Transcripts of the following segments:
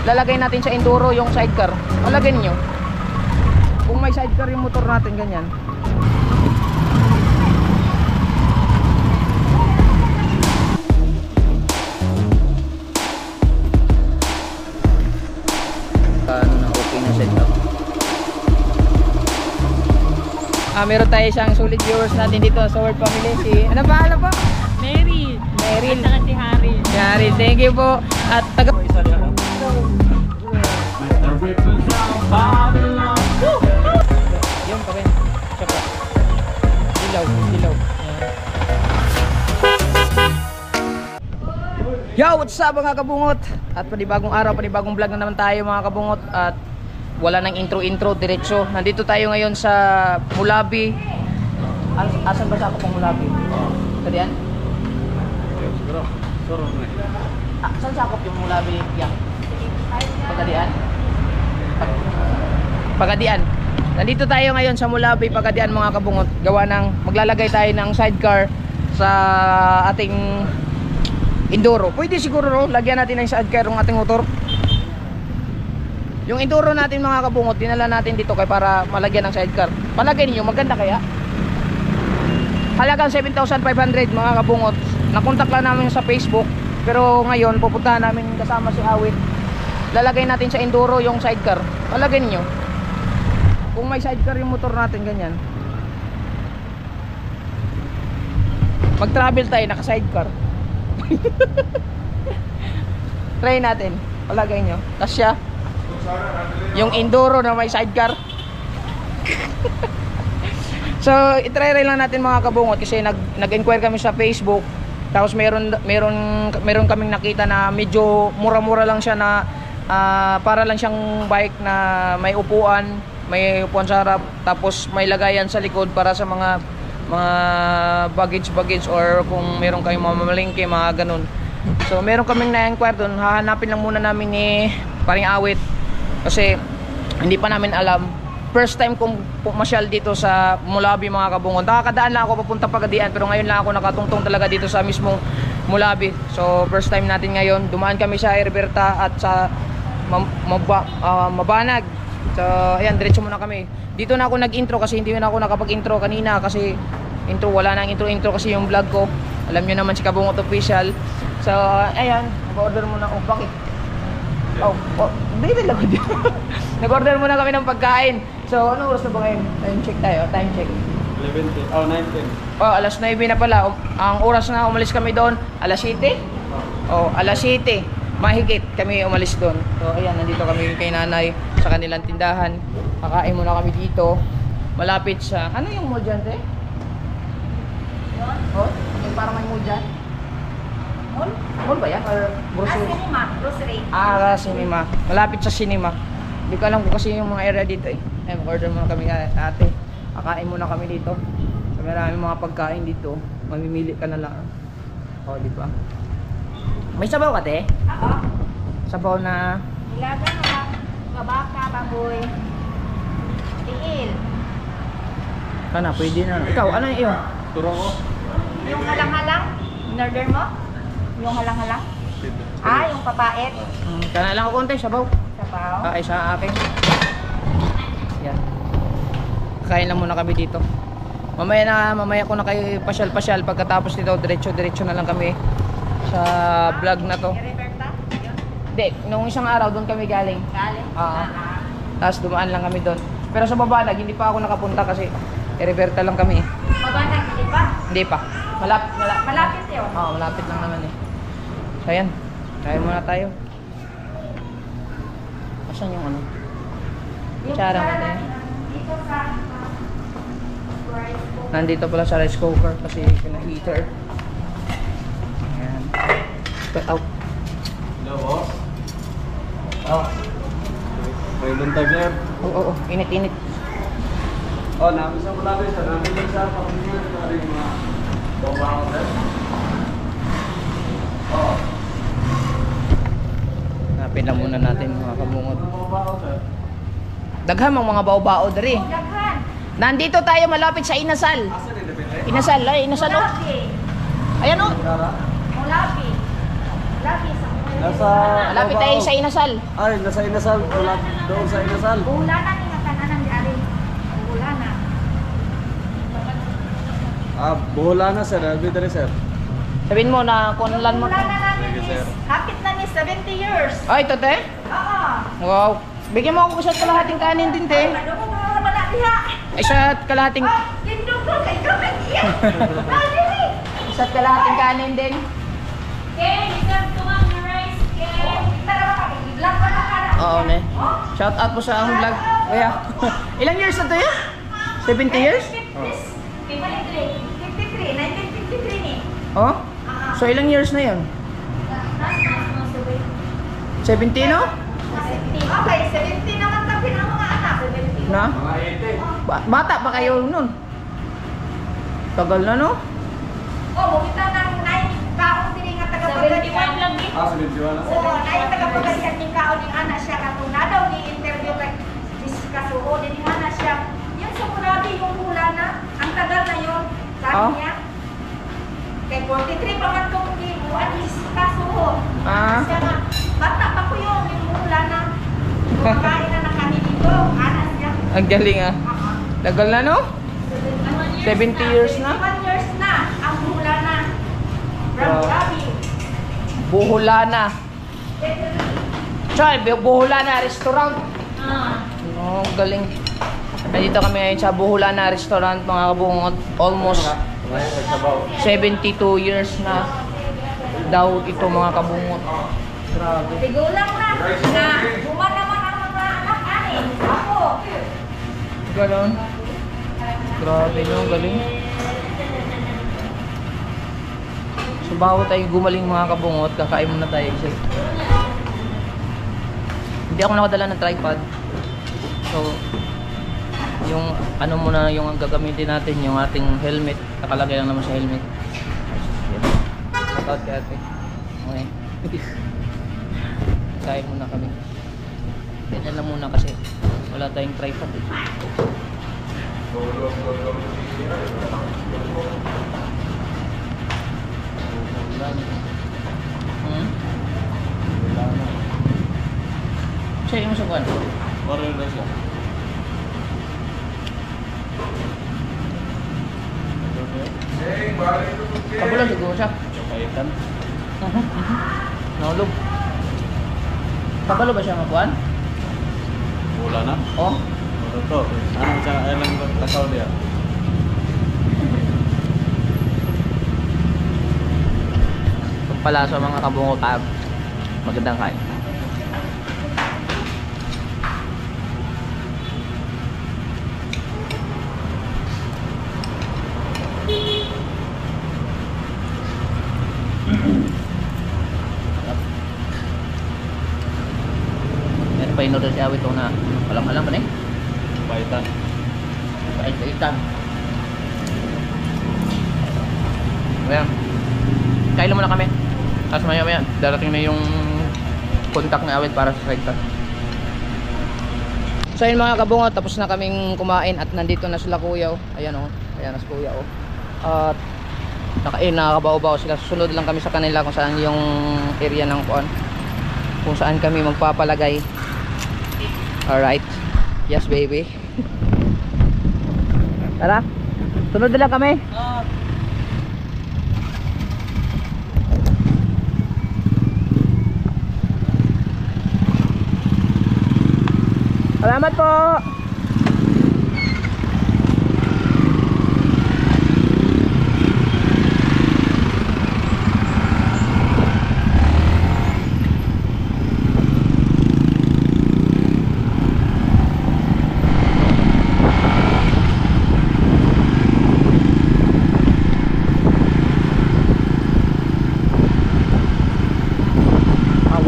lalagay natin sa enduro yung sidecar. Palagay niyo. Kung may sidecar yung motor natin ganyan. Okay na setup. Meron tayo isang solid viewers natin dito sa Word Family. Si ano pa po? Mary. Meryl. At saka si Harry. Harry, thank you po. At taga yung pa rin. Siya pa. Dilaw. Yo, what's up mga kabungot? At panibagong araw, panibagong vlog na naman tayo mga kabungot. At wala nang intro, diretso. Nandito tayo ngayon sa Mulabi. Asan ba sa ako pang Mulabi? Kadian? Saan sakop yung Mulabi? Yang? Pagadian? Pagadian. Nandito tayo ngayon sa Mulabi, Pagadian mga kabungot. Gawa ng, maglalagay tayo ng sidecar sa ating enduro. Pwede siguro lagyan natin ng sidecar ng ating motor. Yung enduro natin mga kabungot, dinala natin dito kay para malagyan ng sidecar. Palagay niyo, maganda kaya? Halagang 7,500 mga kabungot. Nakontak lang namin sa Facebook. Pero ngayon, pupuntahan namin kasama si Awit. Lalagay natin sa enduro yung sidecar. Palagay niyo. Kung may sidecar yung motor natin, ganyan. Mag-travel tayo, naka-sidecar. Try natin. Palagay niyo. Kasya. Yung enduro na may sidecar. So itry lang natin mga kabungot kasi nag-inquire kami sa Facebook. Tapos meron kaming nakita na medyo mura-mura lang siya na para lang siyang bike na may upuan sa harap, tapos may lagayan sa likod para sa mga baggage or kung meron kayong mamamalingke, mga ganun. So meron kaming na-inquire doon. Hahanapin lang muna namin ni paring Awit kasi hindi pa namin alam. First time kong pumasyal dito sa Mulabi mga kabungon. Nakakadaan lang ako papunta Pagadian, pero ngayon lang ako nakatungtong talaga dito sa mismong Mulabi. So first time natin ngayon. Dumaan kami sa Herberta at sa Mabanag. So ayan, diretso muna kami. Dito na ako nag-intro kasi hindi na ako nakapag-intro kanina kasi wala nang intro kasi yung vlog ko. Alam niyo naman si Kabungot Official. So ayan, nag-order muna. Oh, bakit? Hindi lang din. Nag-order muna kami ng pagkain. So, ano oras na ba ngayon? Time check tayo. Time check. 11:10. Oh, 9:10. Oh, alas 9 na pala. Ang oras na umalis kami doon, alas 7? Oh, alas 7. Mahigit kami umalis doon. So, ayan, nandito kami kay nanay sa kanilang tindahan. Kakain muna kami dito. Malapit sa, ano yung mall dyan, te? Oh, yung parang may mall dyan? Mall ba yan? Or grocery? Grocery. Cinema. Malapit sa cinema. Hindi ko alam kung kasi yung mga area dito eh. Order muna kami ate. Kakain muna kami dito. So, maraming mga pagkain dito. Mamimili ka na lang. O, di ba? May sabaw ka, te? Oo. Sabaw na... Ilagan mo lang. Kabaka, baboy. Tiil. Kana, pwede na. Ikaw, ano yung iyo? Turo ko. Yung halang-halang. In-order mo? Yung halang-halang? Yung papait. Kana lang ako konti, sabaw. Sabaw. Ay, sa akin. Yan. Kain lang muna kami dito. Mamaya ko na kayo pasyal-pasyal. Pagkatapos nito, diretso na lang kami sa vlog na to. Roberta? Hindi, nung isang araw doon kami galing. Galing? Tapos dumaan lang kami doon. Pero sa Babanag, hindi pa ako nakapunta kasi Roberta lang kami. Mabanag, hindi pa? Hindi pa. Malapit yun? Oo, malapit lang naman eh. So ayan, kain muna tayo. Asan yung ano? Kutsara mo tayo. Dito sa rice cooker. Nandito pala sa rice cooker kasi pina-heater. Ayan. Out. Hello, boss. Oh. May luntag niya. Oo, init-init. Oh, namin sa Mulabi. Namin sa pamilya. Namin mga bawa ko sir. Oh. Hanapin lang muna natin mga kabungot. Daghang mga bao-bao dari. Daghan. Nandito tayo malapit sa Inasal. Inasal, oh. Ayan oh. Mulabi. Mulabi sa Nasa... Malapit tayo sa Inasal. Ay, nasa Inasal. Doon sa Inasal. Buhulanan ni nga tanan di ari. Buhulanan. Bola na sir. Albi dali sir. Sabihin mo na kunlan mo. Buhulanan namin Sige, sir. is hapit na ni 70 years. Ay, ito te? Oo. Wow. Bigyan mo ako sa kalahating kanin din te. Ano mo mga wala diha? Ay, sa kalahating... Oh, gindong ko kay kamay iya. Dali. Sa kalahating kanin din. Okay, isang tuwang na rice. Okay. Tara ba kami? Vlog pa na kada. Oo, ne. Shout out po sa akong vlog. Kuya. Ilang years na to yan? 70 years? 53, 1953 ni. Oh? So ilang years na yun? 70 no? Okay, 70 naman kami ng mga anak. 70. Na? Mga 80. Bata pa kayo nun? Tagal na no? Oh, bumita ng 9 kaon din nga taga-pagalitan. 71 lang eh. 71 na sir. Oo, 9 taga-pagalitan ng kaon ng anak siya. Katuna daw ni interview kay Kasuo din ng anak siya. Yung sa murabi yung hula na, ang tagal na yun. Sabi Oh. niya, kay 43 pa man kong gibuan ni Kasuo. Ah. Siya nga, bata pa ko yung hula na. Kumakain na ng kanin dito, anak niya. Ang galing ah. Tagal na no? 70 years na? 71 years na ang hula na. Wow. Grabe. Buholana. Sorry, Buholana Restaurant. Ah. Oh, galing. Nandito kami ngayon sa Buholana Restaurant, mga kabungot. Almost Ngayon, nagsabaw. 72 years na daw ito, mga kabungot. Grabe. Tigulang na. Na buwan naman ang mga anak anin. Ako. Ganon. Grabe no, galing. So bago tayo gumaling mga kabungot, kakain muna tayo kasi hindi ako nakadala ng tripod. So yung ano muna yung gagamitin natin, yung ating helmet. Nakalagay lang naman sa helmet. Shoutout kay ate. Okay. Kain muna kami. Ganyan lang muna kasi wala tayong tripod eh. Siya yung subuan. Parang na siya. Kabulan siguro siya. Kaitan. Naulog. Kabalo ba siya mabuan? Bola na. Oh? Ano to? Ano siya? Ilang takaw niya? Pala sa mga kabungot magandang kain. Meron pa in-order si Awit na walang pa na eh. Kaitan. Pait-paitan. Ayan. Kain muna kami. Tapos maya darating na yung contact ni Awit para sa sidecar. So yun mga kabungot, tapos na kaming kumain at nandito na sila kuya. Ayan o, ayan na si kuya o. At nakakabaw-baw sila. Susunod lang kami sa kanila kung saan yung area ng kuan, kung saan kami magpapalagay. Alright. Yes baby. Tara, sunod na lang kami. Salamat po.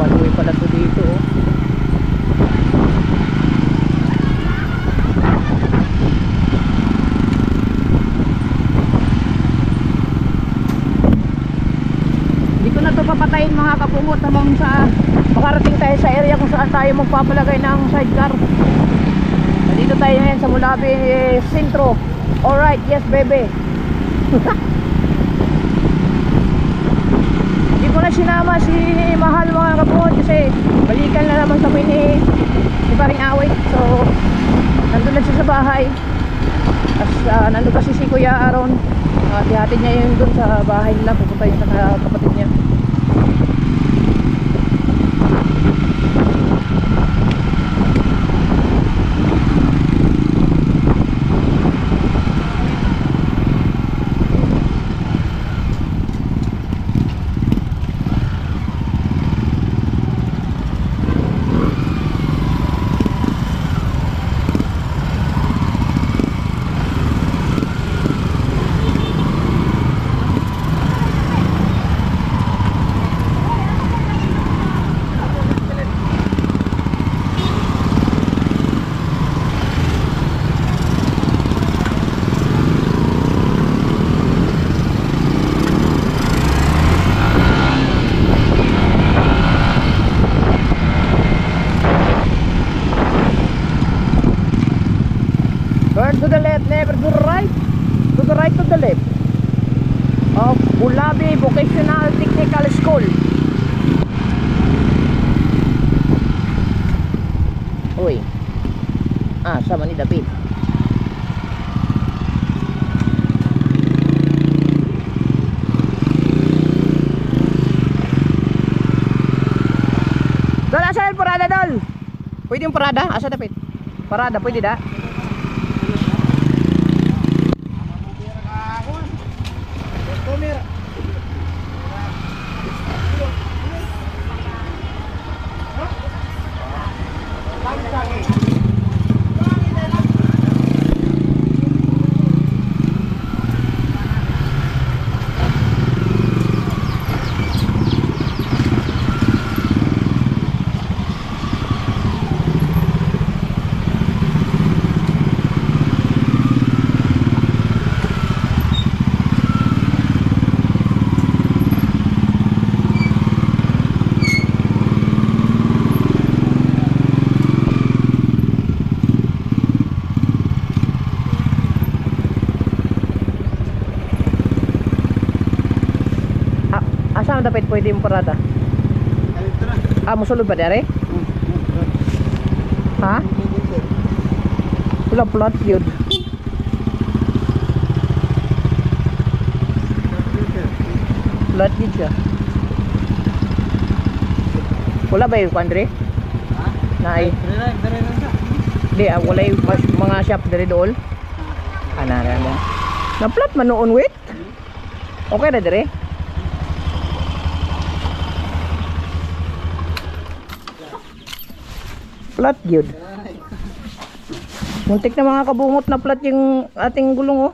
One way pala to dito oh. Papatayin mga kabungot hanggang sa makarating tayo sa area kung saan tayo magpapalagay ng sidecar. Dito tayo ngayon sa Mulabi Sentro. Alright, yes baby. Hindi ko na sinama si Mahal mga kabungot kasi balikan na naman kami ni Paring Awit. So nandun lang siya sa bahay. Tapos nandun kasi si Kuya Aaron. Ihatid niya yun dun sa bahay nila. Pupunta yun sa kapatid niya. Turn to the left, never to the right. To the right, to the left. Of Bulabi Vocational Technical School. Uy. Sama ni David. Dol, asa yung parada, Dol? Pwede yung parada? Asa David? Parada, pwede da? Asa dapat pwede yung parada? Musulod pa dere? Ha? Wala plot yun. Plot yun siya. Wala ba yung kandre? Naay. Di, wala yung mga shop dari dool. Na plot man noon wait. Okay na dere? Plat yun. Muntik na mga kabungot na plat yung ating gulong oh.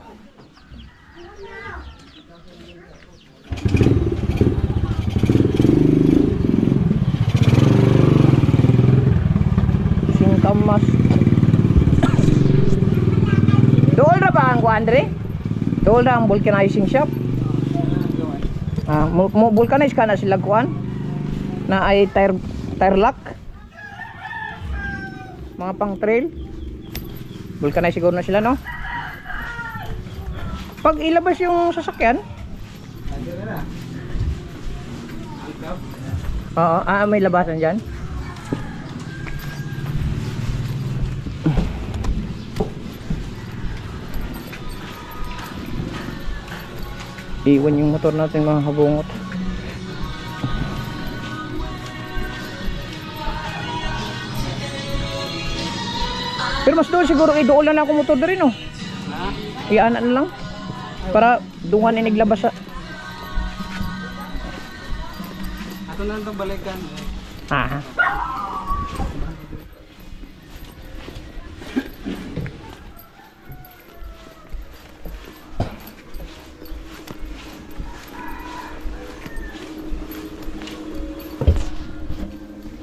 Singkamas. Dool na ba ang Andre? Dool na ang vulcanizing shop. Vulcanize ka na sila kuan na ay tire lock. Mga pang trail. Vulcanize siguro na sila, no? Pag ilabas yung sasakyan. Oo, may labasan dyan. Iwan yung motor natin mga kabungot. Pero mas doon siguro idool na ako motor na rin oh. Iyanan na lang. Para dungan iniglabas sa... Ato na itong balikan.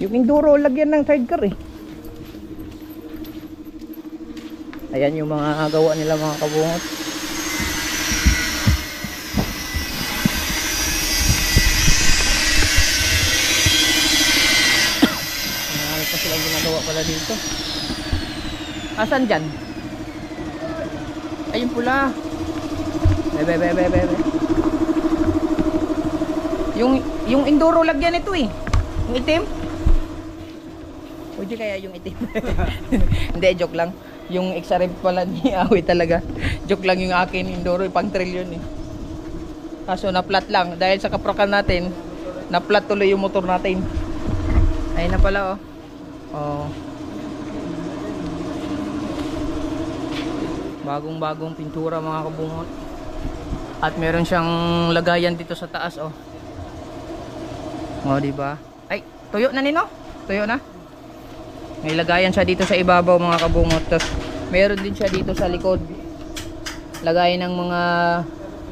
Yung enduro lagyan ng sidecar eh. Ayan yung mga gawa nila mga kabungot. Marami pa silang ginagawa pala dito. Asan dyan? Ayun pula. Bebe. Yung enduro lagyan ito eh. Yung itim. Pwede kaya yung itim. Hindi, joke lang. Yung XRF pala ni Awi talaga. Joke lang yung akin, enduro, pang trail yun eh. Kaso na-flat lang. Dahil sa kaprakan natin, na-flat tuloy yung motor natin. Ayun na pala oh. Oh. Bagong-bagong pintura mga kabungot. At meron siyang lagayan dito sa taas oh. Oh, di ba? Ay, tuyo na nino? Tuyo na? May lagayan siya dito sa ibabaw mga kabungot. Tapos meron din siya dito sa likod. Lagayan ng mga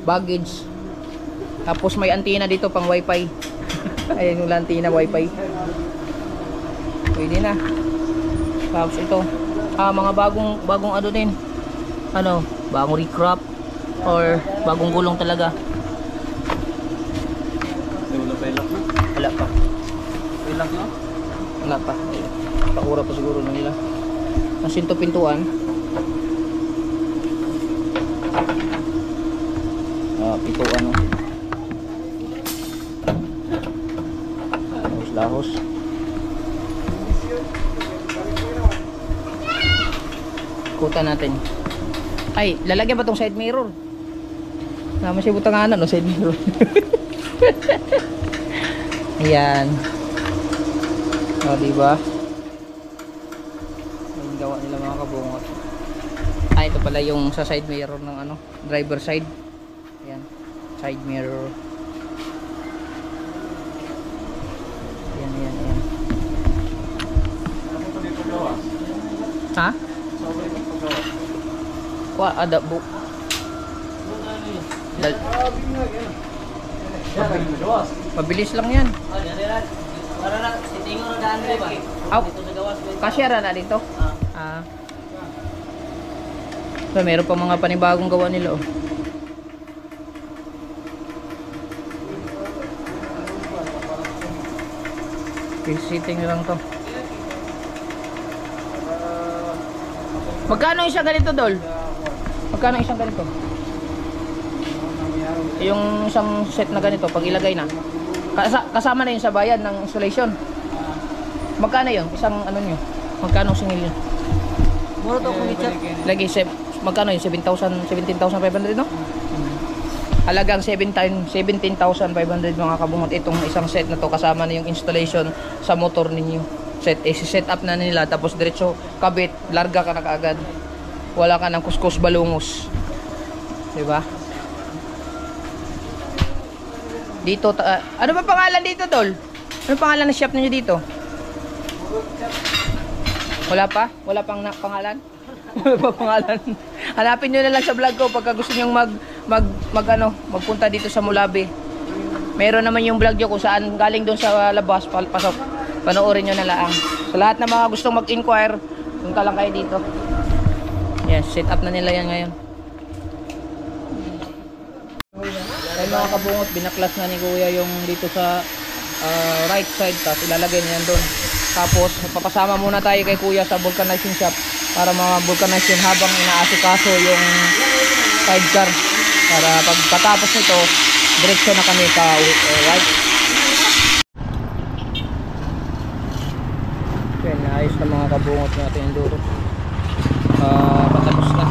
baggage. Tapos may antenna dito pang wifi. Ayan yung antenna wifi. Pwede na. Tapos ito. Mga bagong ano din. Ano, bagong recrop or bagong gulong talaga. Wala pa ilak na? Wala pa. Ilak na? Wala pa. Pakura pa siguro nila. Ang sinto pintuan. Pintuan oh. Lahos. Kuta natin. Ay, lalagyan ba tong side mirror? Naman siya butanganan no, side mirror. Ayan. O, diba? Yung gawa nila mga kabungot. Ito pala yung sa side mirror ng ano, driver side. Ayan. Side mirror. Ayan. Ha? Ada bu. Mabilis lang yan. Para na, sitingo na daan ba? Dito sa gawas. Kasyara na dito? So, meron pa mga panibagong gawa nila oh. Sitting lang to. Magkano isang ganito, Dol? Magkano isang ganito? Yung isang set na ganito, pag ilagay na. Kasama na yun sa bayad ng installation. Magkano yun? Isang ano nyo? Magkano singil yun? Muro to kung i-chat. Lagi, magkano yun? 17,500 no? Halagang 17,500 mga kabungot. Itong isang set na to kasama na yung installation sa motor ninyo. Set up na nila tapos diretso kabit, larga ka na kaagad. Wala ka ng kuskus balungos. 'Di ba? Dito ano ba pangalan dito, Dol? Ano pangalan ng shop niyo dito? Wala pa? Wala pang pangalan? Wala pa pangalan. Hanapin niyo na lang sa vlog ko pagka gusto niyo magpunta dito sa Mulabi. Meron naman yung vlog niyo kung saan galing doon sa labas pasok. Panoorin niyo na lang. Sa lahat ng mga gustong mag-inquire, punta lang kayo dito. Yes, set up na nila yan ngayon. Ay mga kabungot, binaklas na ni Kuya yung dito sa right side, tapos ilalagay niya yan doon. Tapos papasama muna tayo kay Kuya sa vulcanizing shop para mga-vulcanize yun habang inaasikaso yung sidecar. Para pagkatapos nito, diretso na kami pa right. Okay, naayos na mga kabungot natin yung duro. Patapos na.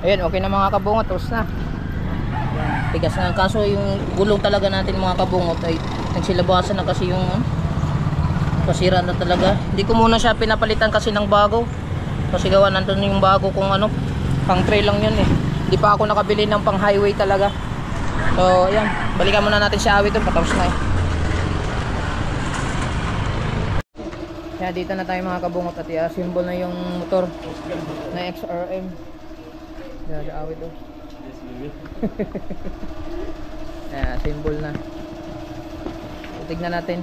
Ayan, okay na mga kabungot, tapos na. Tigas na. Kaso yung gulong talaga natin mga kabungot ay nagsilabasan na kasi yung kasira na talaga. Hindi ko muna siya pinapalitan kasi ng bago. Kasi gawa nandun yung bago kung ano, pang trail lang yun eh. Hindi pa ako nakabili ng pang highway talaga. So ayan, balikan muna natin si Awi doon, patapos na eh. Kaya dito na tayo mga kabungot at i-assemble na yung motor na XRM. Awit oh. Symbol na. Tignan natin.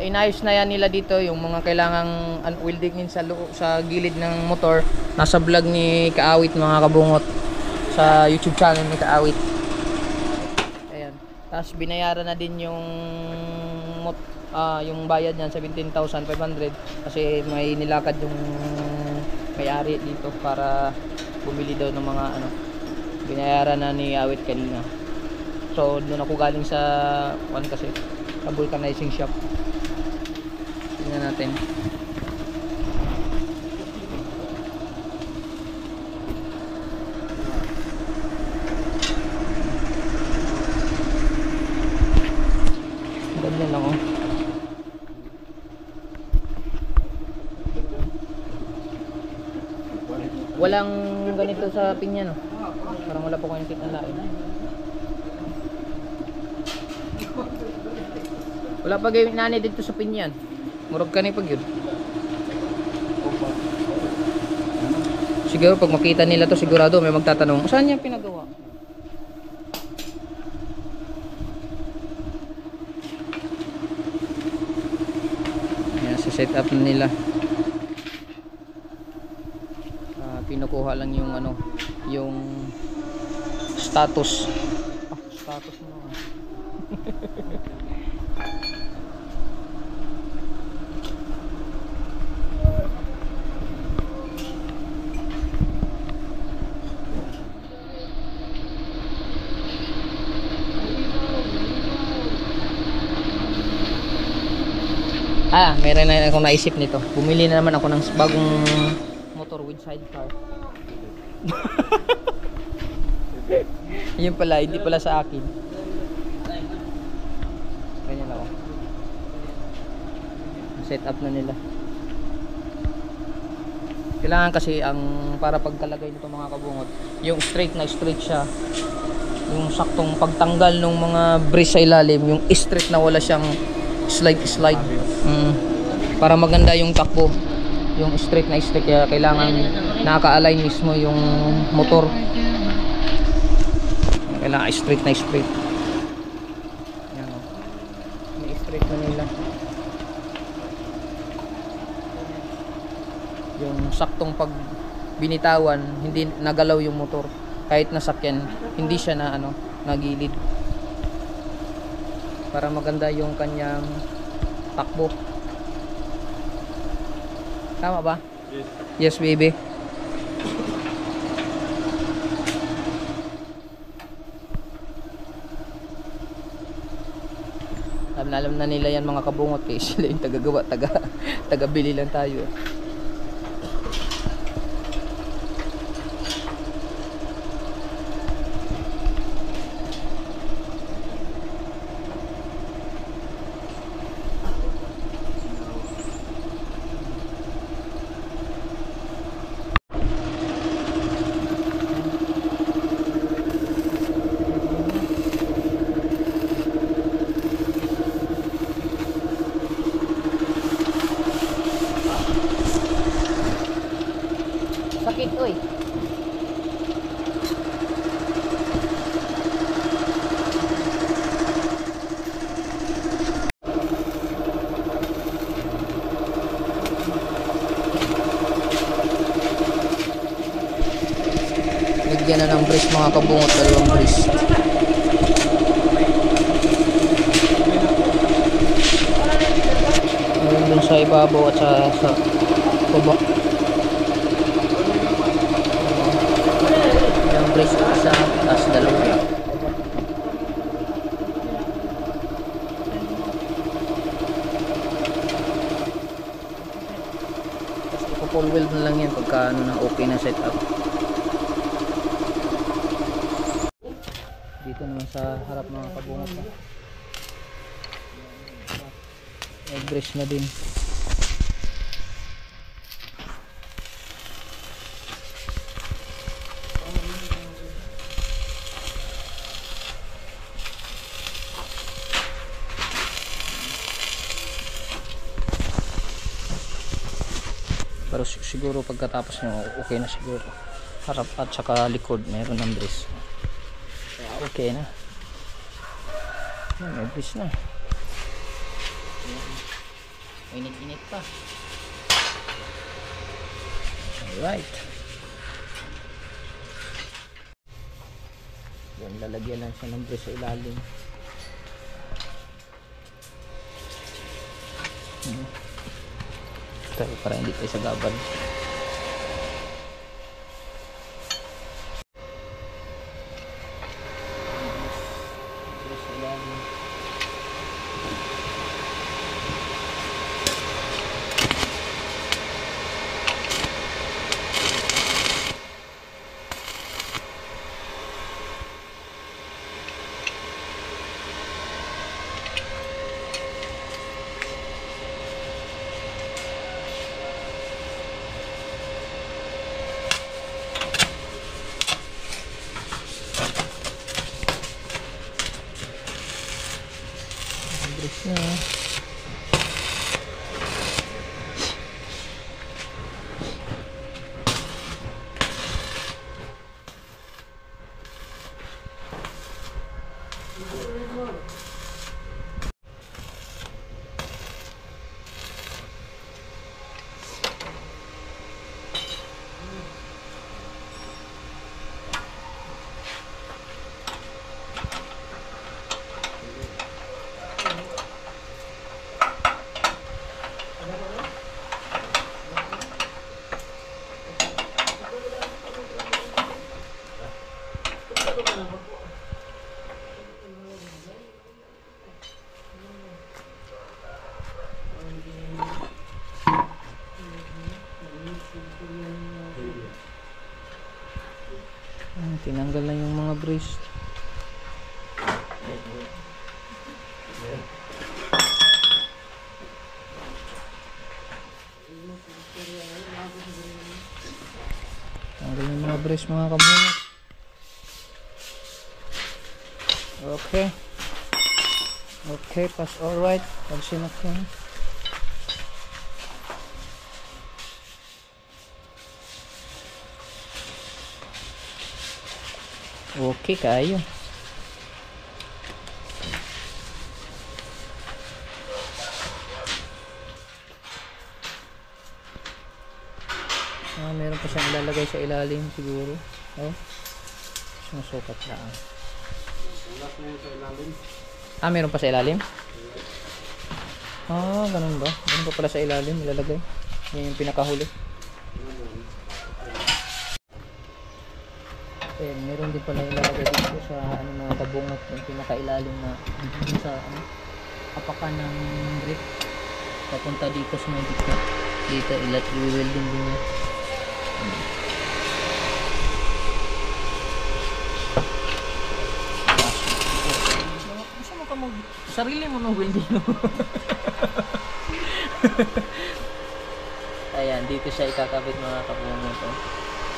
inayos na yan nila dito yung mga kailangang unwieldingin sa gilid ng motor. Nasa vlog ni Kaawit mga kabungot, sa YouTube channel ni Kaawit. Ayan. Tapos binayaran na din yung bayad niyan 17,500 kasi may nilakad yung may-ari dito para bumili daw ng mga binayaran na ni Awit kanina. So doon ako galing sa kasi sa vulcanizing shop. Tingnan natin. Ganyan lang Walang ganito sa pinya, no? Parang wala po kayong kit na lain. Wala pa gawin nani dito sa pinyan. Murag ka ni pag yun. Siguro pag makita nila to, sigurado may magtatanong, saan niya pinagawa? Yan, set up na nila. Pinukuha lang yung yung status. Status mo. Meron na akong naisip nito. Bumili na naman ako ng bagong motor with sidecar. Yun pala, hindi pala sa akin. Ganyan ako. Set up na nila. Kailangan kasi para pagkalagay nito mga kabungot, yung straight siya. Yung saktong pagtanggal ng mga brace sa ilalim, yung straight na wala siyang slide. Para maganda yung takbo. Yung straight kaya kailangan naka-align mismo yung motor. Kailangan straight. Yan o. May straight na nila. Yung saktong pag binitawan, hindi nagalaw yung motor. Kahit nasakyan, hindi siya nagilid. Para maganda yung kanyang takbo. Tama ba? Yes, baby. Alam na nila yan mga kabungot kaya sila yung tagagawa, tagabili lang tayo. Sakit, oy. Lagyan na ng brace mga kabungot, dalawang brace. Meron dun sa ibabaw at sa baba. Yung brace isa, tapos dalawa. Tapos ipo-full weld na lang yan pagka okay na setup. Dito naman sa harap mga kabungot na. May brace na din. Pero siguro pagkatapos nyo okay na siguro. Harap at saka likod mayroon ng brace. Okay na. May brace na. Init-init pa. Alright. Yan, lalagyan lang siya ng brace sa ilalim. Tayo para hindi tayo sagaban. Brace sa ilalim. Brace na. Tinanggal na yung mga brace. Tanggal yung mga brace mga kabungot. Okay. Okay, pass alright. Pag sinakyan. Okay kayo. Meron pa siyang ilalagay sa ilalim siguro. Oh. Sumusukat lang. Meron pa sa ilalim? Ganun ba? Ganun pa pala sa ilalim ilalagay. Yan yung pinakahuli. Meron din pala ilalagay dito sa mga kabungot yung pinakailalim na dito sa apakan ng grip papunta dito sa may dito. Dito i-welding din niya. Sarili mo ng welding. Ayan, dito siya ikakabit mga kabungot.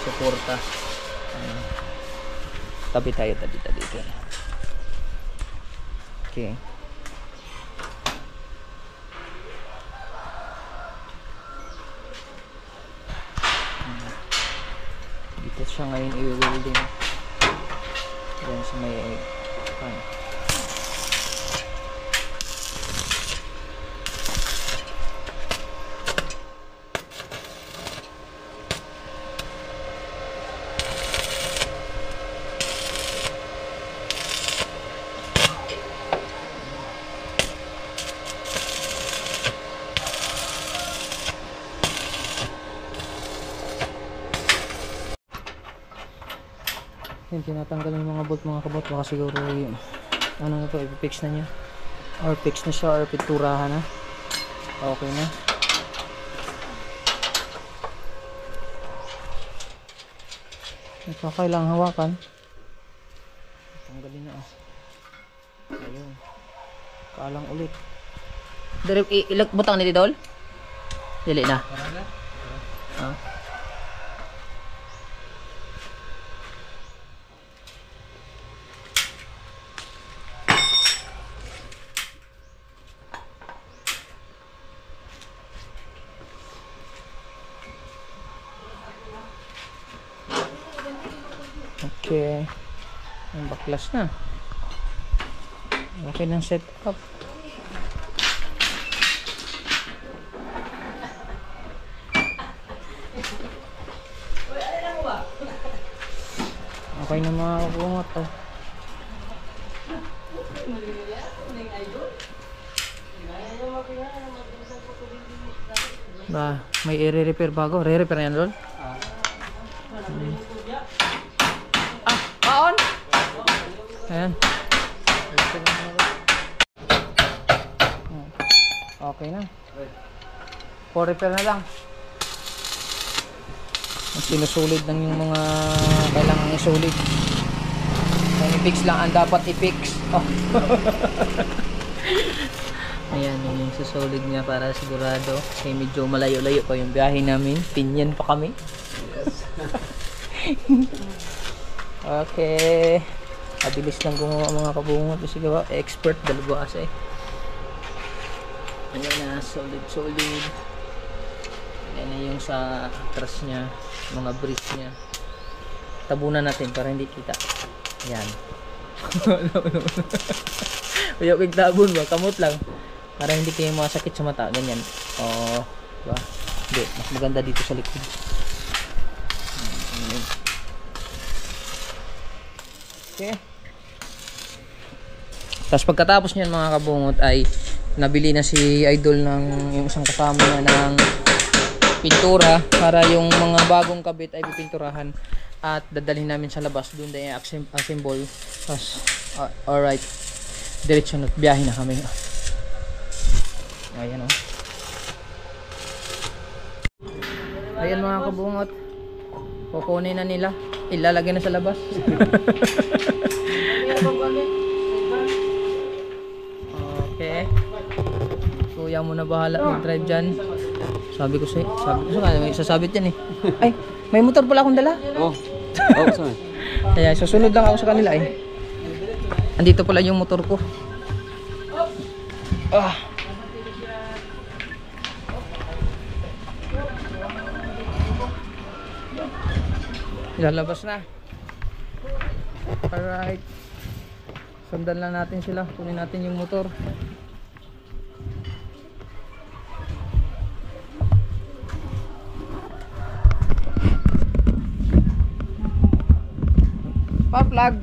Suporta. Tabi tayo dito. Okay. Dito siya ngayon i-welding. Diyan sa may Yan, tinatanggal yung mga bolt mga kabot. Baka siguro yung ano na to, i-fix na niya or fix na siya or pinturahan na. Okay na. Ito kailangang hawakan. Tanggalin na. Ayun. Kalang ulit. Dari ilag butang ni Didol? Dili na. Okay. Ang baklas na. Okay ng setup. Okay na mga kabungot oh. Ba, may i-repair bago. Re-repair yan doon? On! Ayan. Okay na. For repair na lang. Sinusulit lang yung mga kailangan isulit. Kung i-fix lang ang dapat i-fix. Oh. Ayan, yung susolid niya para sigurado. Kasi medyo malayo-layo pa yung biyahe namin. Pinyan pa kami. Okay. Abilis lang gumawa mga kabungot. Kasi gawa, expert dalawa kasi. Ayan na, solid. Ayan na yung sa truss niya. Mga brace niya. Tabunan natin para hindi kita. Ayan. Ayaw kong tabon ba? Kamot lang. Para hindi kayo masakit sa mata. Ganyan. Oh, diba? Hindi. Mas maganda dito sa likod. Okay. Tapos pagkatapos niyan mga kabungot ay nabili na si Idol ng yung isang kasama niya ng pintura para yung mga bagong kabit ay pipinturahan at dadalhin namin sa labas doon din assemble. Tapos alright, diretso na biyahe na kami. Ayan oh. Ayan mga kabungot, kukunin na nila, ilalagay na sa labas. Okay, kuya mo na bahala mag-drive dyan. Sabi ko sa may sasabit yan eh. Ay, may motor pala akong dala. Oh, sorry. Kaya susunod lang ako sa kanila eh. Andito pala yung motor ko. Ilalabas na. Alright. Sundan lang natin sila. Kunin natin yung motor. Pa-plug.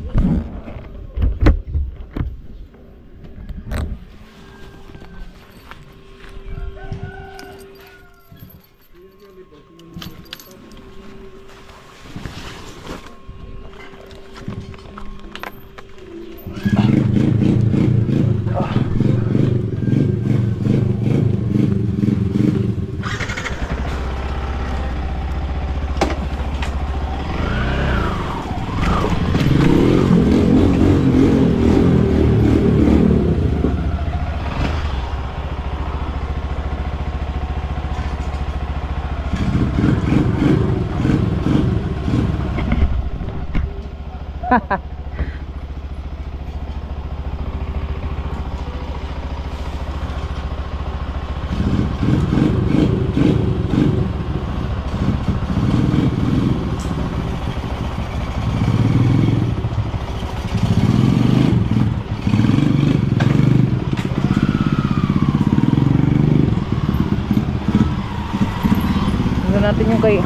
Natin yung kay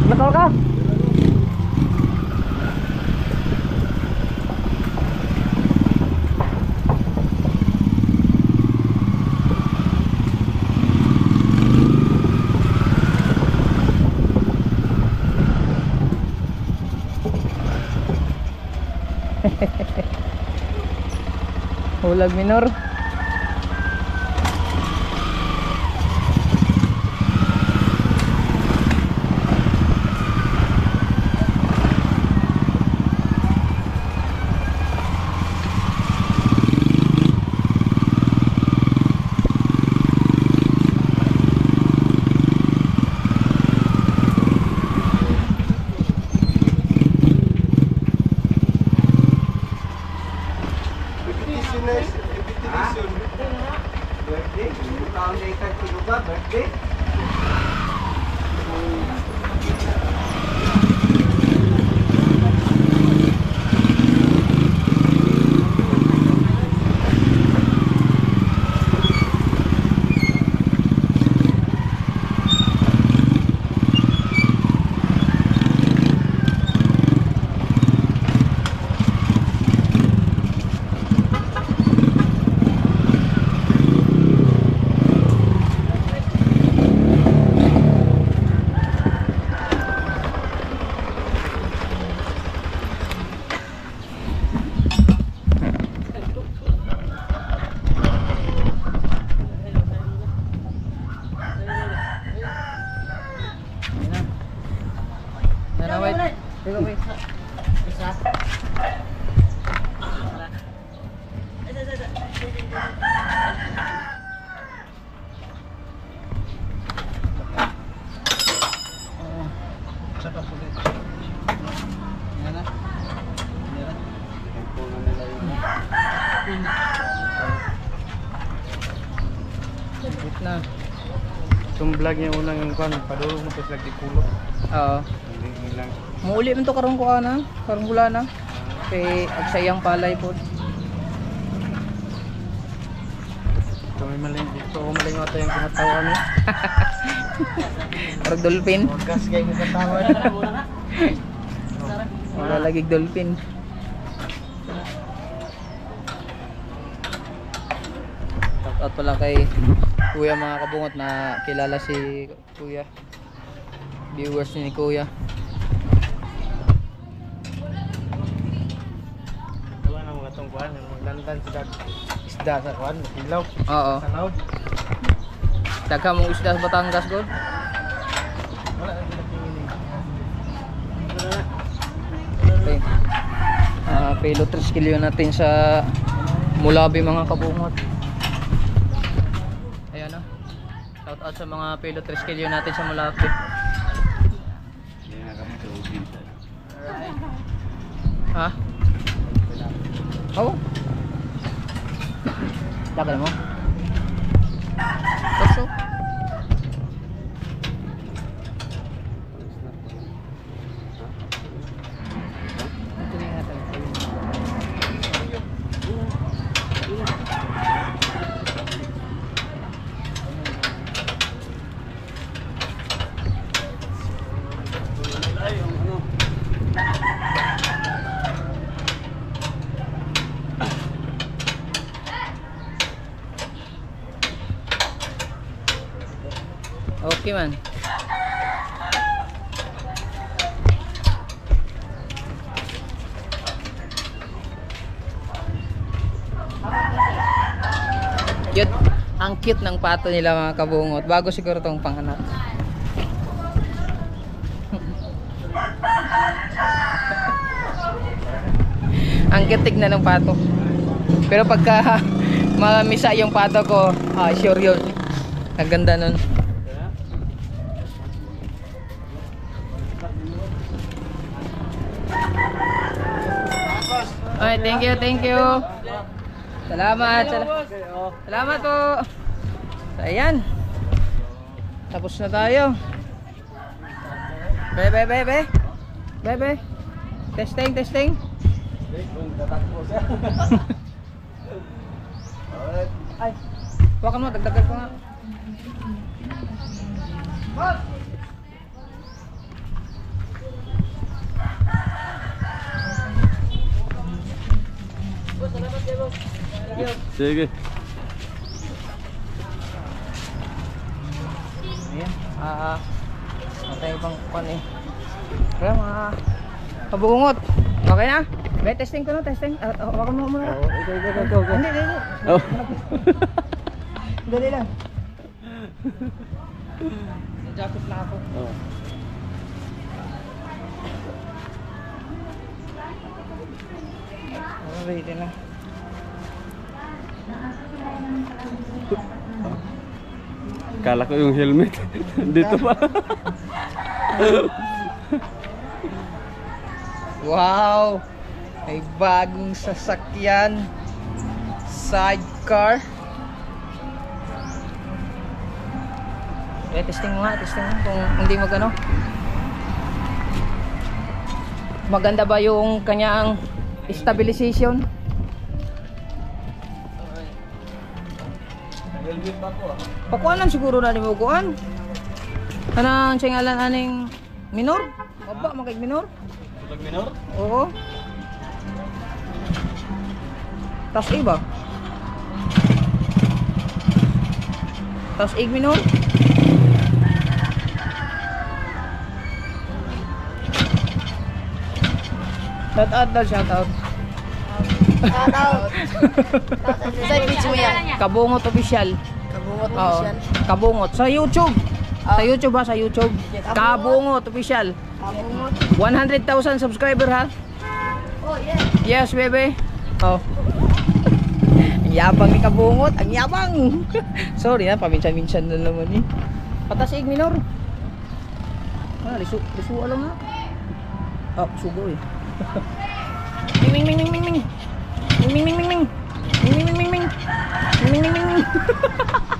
motor ka. Hulag minor. Birthday? Taon na ikat kilo ba? Birthday? Wait na. Itong vlog niya unang yung kwan, padulong mo tapos lagi kulot. Oo. Hindi lang. Muuli man to karong kuha na. Karong wala na. Kay agsayang palay po. Ito may maling dito. So maling ata yung kumatawa ni. Karong dolphin. Gas kayo mo katawa. Malalagig dolphin. Shout out pala kay Kuya mga kabungot na kilala si Kuya. Viewers ni Kuya. Wala na mga itong kwan. Maglandan sila isda sa kwan. Ilaw. Oo. Sa laod. Dagha mong isda sa Batangas god. Wala na sila tingin. Okay. Pelo 3 kilo natin sa Mulabi mga kabungot. Ayan na. Shout out sa mga pelo 3 kilo natin sa Mulabi. Ha? Oh? Lagal mo? Torso? Okay man. Cute. Ang cute ng pato nila mga kabungot. Bago siguro tong panganak. Ang cute tignan ng pato. Pero pagka mamisa yung pato ko, sure yun. Ang ganda nun. Ay, thank you, thank you. Salamat. Salamat po. So, ayan. Tapos na tayo. Bebe. Testing, testing. Ay, huwakan mo, dagdagan ko nga. Sige. Ayan, matay pang pan eh. Kaya mga kabungot. Okay na? May testing ko na, testing. Hawakan mo muna. Go. Hindi. Oh. Dali lang. Jacket na ako. Oh. Ready na. Kala ko yung helmet. Dito pa. Wow! May bagong sasakyan. Sidecar. Testing mo kung hindi magano. Maganda ba yung kanyang stabilization? Helmet pa ko. Pakuanan siguro na ni mo kuan. Kanang singalan aning minor? Baba makig minor? Lag minor? Oo. Tas iba. Tas ig minor. Shout out daw, shout out. Sa page mo yan. Kabungot official. Kabungot Oo. Kabungot sa YouTube. Sa YouTube ha, sa YouTube. Kabungot official. Kabungot. 100,000 subscriber ha. Oh, yes. Yes, bebe. Oh. Ang yabang ni Kabungot, ang yabang. Sorry ha, paminsan-minsan na naman eh. Patasig minor. Lisu alam na. Sugo eh. Ming.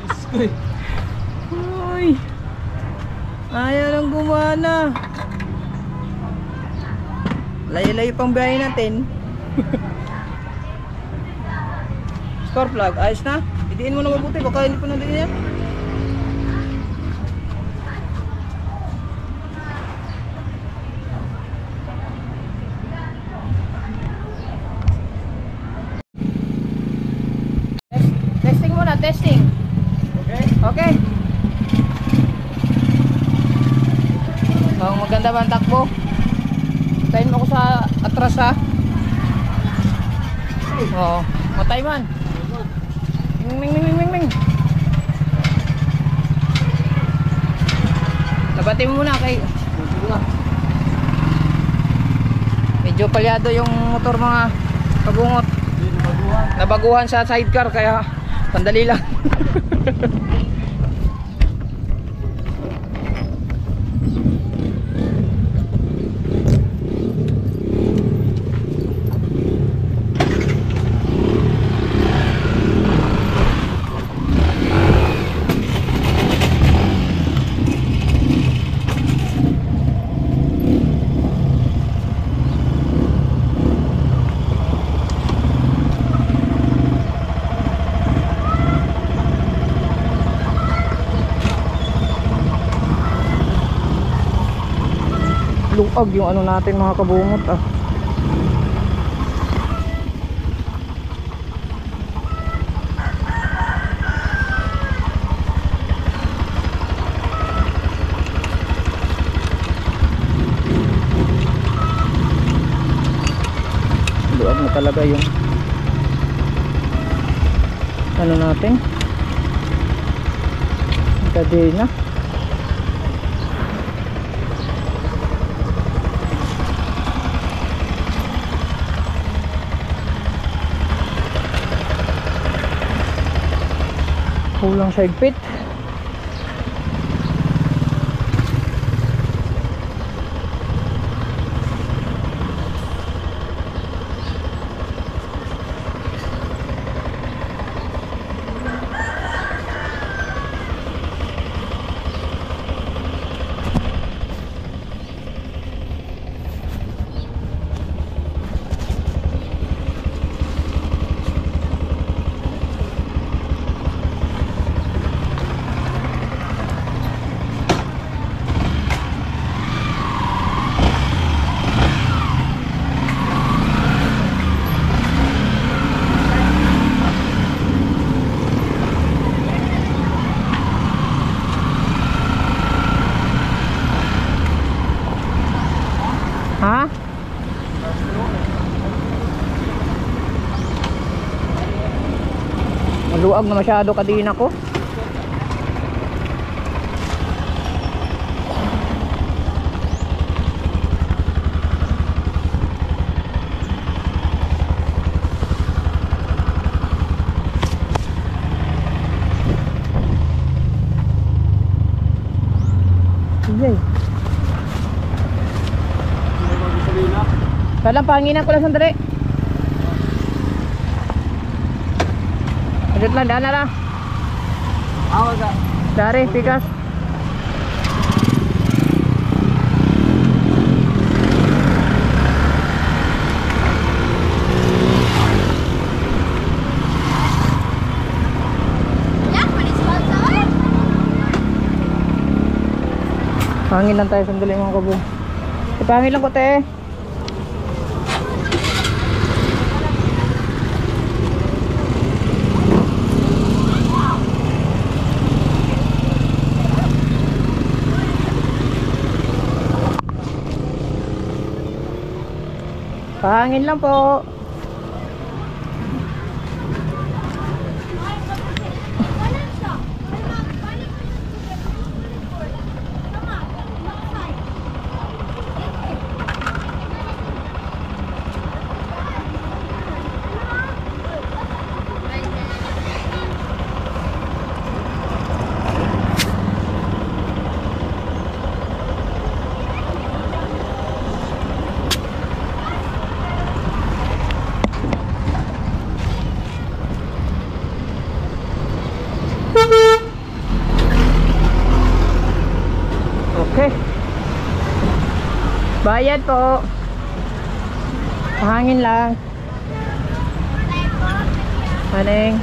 Iskoy. Uy. Ayaw nang gumana. Layo-layo pang biyahe natin. Spark plug, ayos na? Idiin mo na mabuti, baka hindi pa nadiin yan. Testing muna, testing. Okay? Okay. Maganda ba ang takbo? Tayin mo ako sa atras ha. Oo. Matay man. Ming ming ming ming ming. Labati mo muna kay. Medyo palyado yung motor mga kabungot. Nabaguhan sa sidecar kaya sandali lang. Luag yung ano natin mga kabungot ah. Luag na talaga yung ano natin. Kadena. Kulang sa higpit. Ha? Maluag na masyado kadina ko. Sige. Kailang panginan ko lang sandali. Agad lang, daan na lang. Awag ka. Dari, pikas. Pangin lang tayo sandali mga kabo. Pangin lang ko te. Pangin lang po. Bayad po. Hangin lang. Maning.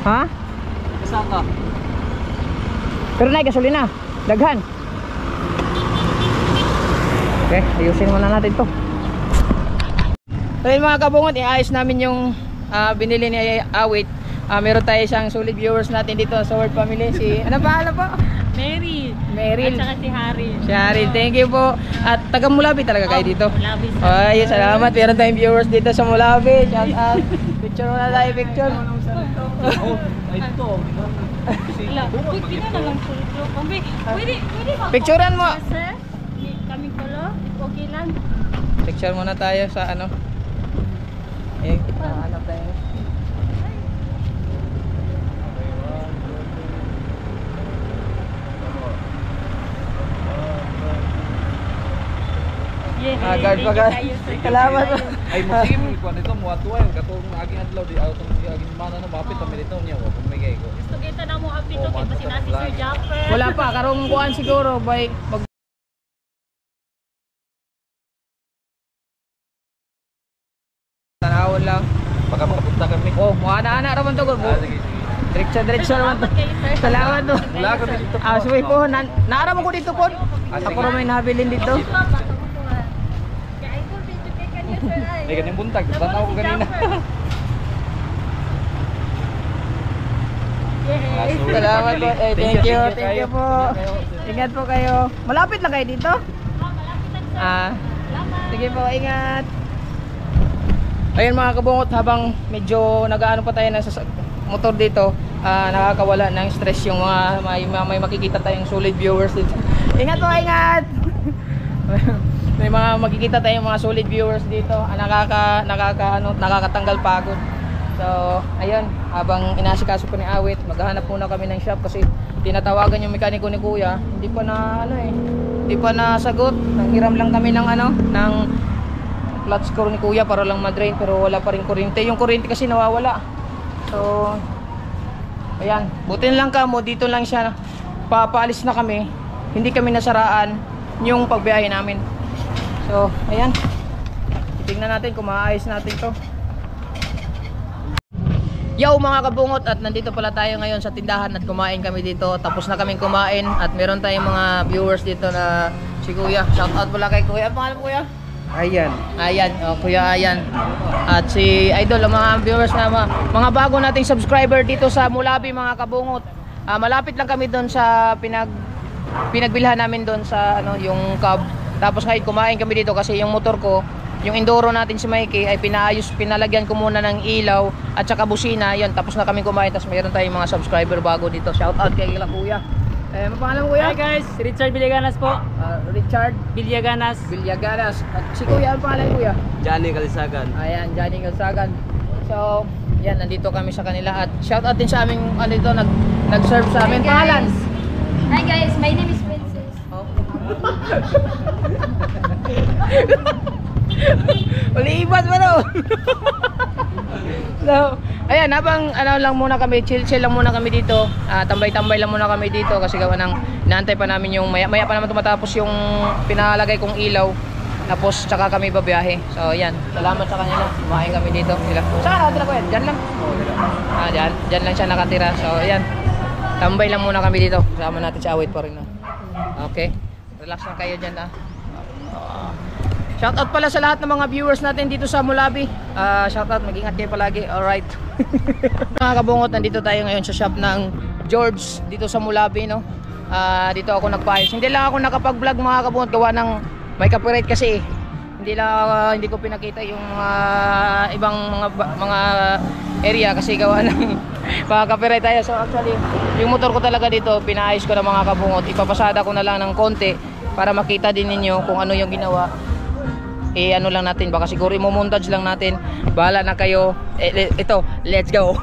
Ha? Kasama ka? Pero na gasolina. Daghan. Okay, ayusin muna natin to. So yun mga kabungot, iayos namin yung binili ni Awit. Meron tayo isang solid viewers natin dito sa Word Family. Si, ano pangalan po? Mary. Meryl. At saka si Harry. Si Harry, thank you po. At taga Mulabi talaga kayo dito. Mulabi sa. Ay, salamat. Meron tayong viewers dito sa Mulabi. Shout out. Picture muna tayo, picture. Oh, ay ito. Wala. Uy, pina na lang po. Pwede ba? Picturean mo. Sir, kaming kolo. Okay lang. Picture muna tayo sa ano. Hanap tayo. Guard pa ka. Salamat po. Ay mo sige mo kuan ito mo atuay katong aging adlaw di auto aging mana no mapit pa milito niya wa kung may ko. Gusto kita na mo apito kay basina si Sir Japper. Wala pa, karong kuan siguro by tanawon lang. Baka makapunta kami. Oh, mga anak raman to gud. Sige. Diretso naman to. Salamat kay Sir. Salamat to. Wala kami dito. Suwi po, naara mo ko dito po. Ako sige. rin may nabilin dito. Kay idol video kay kanyo Sir ay. Ay ganyan buntag, tanaw ko kanina. Yes. Salamat po. Thank you po. Ingat po kayo. Malapit na kayo dito? Malapit lang Sir. Sige po, ingat. Ayun mga kabungot, habang medyo nag-aano pa tayo na sa motor dito, nakakawala ng stress yung mga may makikita tayong solid viewers dito. Ingat po, ingat. May mga makikita tayong mga solid viewers dito, nakakatanggal pagod. So, ayun, habang inasikaso ko ni Awit, maghahanap muna kami ng shop kasi tinatawagan yung mekaniko ni Kuya, hindi pa nasagot. Nanghiram lang kami ng ng clutch screw ni Kuya para lang ma-drain, pero wala pa rin kuryente. Yung kuryente kasi nawawala. So, ayan, butin lang ka mo, dito lang siya. Papaalis na kami, hindi kami nasaraan yung pagbiyahe namin. So, ayan, titignan natin kung maayos natin to. Yo mga kabungot, at nandito pala tayo ngayon sa tindahan at kumain kami dito. Tapos na kaming kumain at meron tayong mga viewers dito na si Kuya. Shout out pala kay Kuya. Ano pangalan mo, Kuya? Ayan. Ayan, Kuya Ayan. At si Idol, mga viewers na mga bago nating subscriber dito sa Mulabi mga kabungot. Malapit lang kami doon sa pinagbilhan namin doon sa yung cab. Tapos ngayon kumain kami dito kasi yung motor ko, yung Enduro natin si Mikey ay pinalagyan ko muna ng ilaw at saka busina. Yun, tapos na kami kumain. Tapos mayroon tayong mga subscriber bago dito. Shout out kay Kuya. Ano pangalan mo, Kuya? Hi guys, Richard Villaganas po. Richard Villaganas. Villaganas. At si Kuya, ano pangalan, Kuya? Johnny Kalisagan. Ayan, Johnny Gonzagan. So, yan, nandito kami sa kanila. At shout out din sa aming dito, nag-serve sa amin. Pangalan? Hi guys, my name is Princess. Oh. Ulibat mo no. So, ayan, habang lang muna kami, chill lang muna kami dito. Tambay-tambay lang muna kami dito kasi gawa ng inaantay pa namin yung maya pa naman tumatapos yung pinalagay kong ilaw. Tapos tsaka kami babiyahe. So, ayan, salamat sa kanila. Kumain kami dito sila. Saan nakatira ko yan? Diyan lang. Diyan lang siya nakatira. So, ayan. Tambay lang muna kami dito. Kasama natin si Awit pa rin. Okay. Relax lang kayo dyan. Shoutout pala sa lahat ng mga viewers natin dito sa Mulabi. Shoutout, mag-ingat kayo palagi. Alright. Mga kabungot, nandito tayo ngayon sa shop ng George dito sa Mulabi, no? Dito ako nagpaayos. Hindi lang ako nakapag-vlog mga kabungot, gawa ng may copyright kasi. Hindi ko pinakita yung ibang mga area kasi gawa ng copyright tayo. So actually, yung motor ko talaga dito, pinaayos ko ng mga kabungot. Ipapasada ko na lang ng konti para makita din ninyo kung ano yung ginawa. ano lang natin, baka siguro i-montage lang natin. Bahala na kayo. Ito, let's go.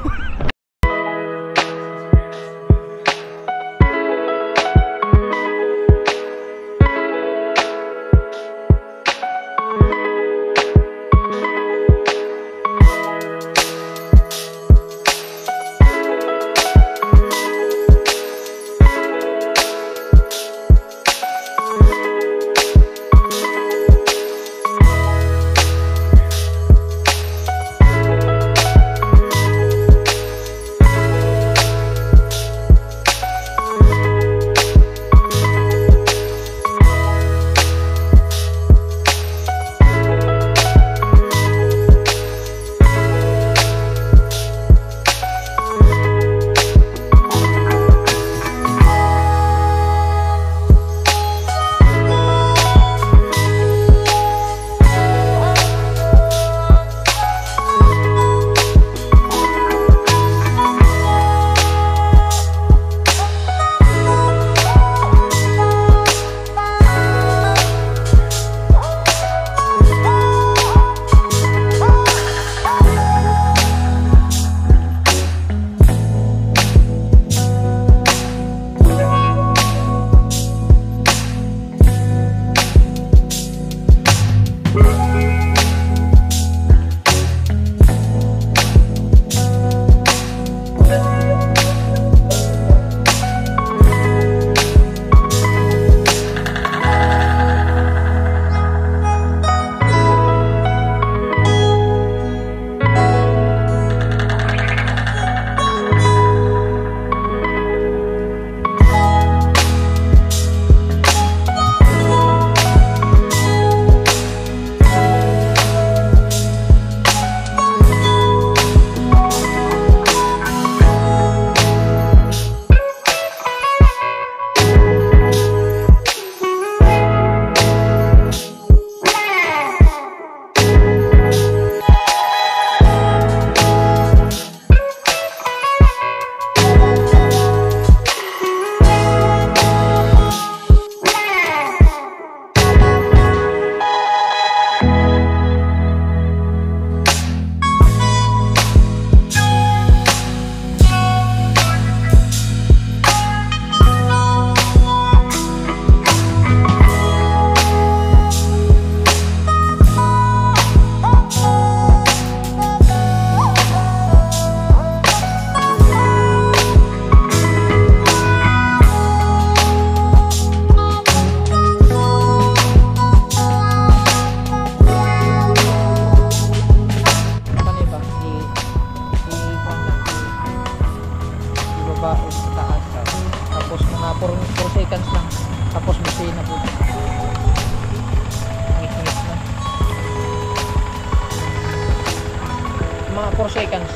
Mga 4 seconds.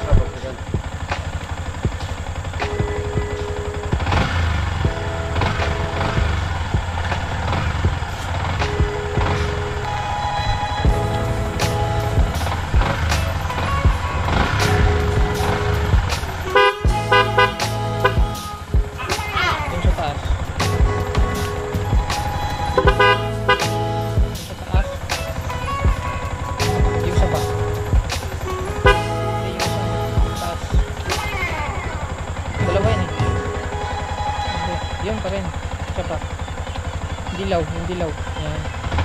Yun pa rin. Isa pa. Dilaw, yung dilaw. Yan.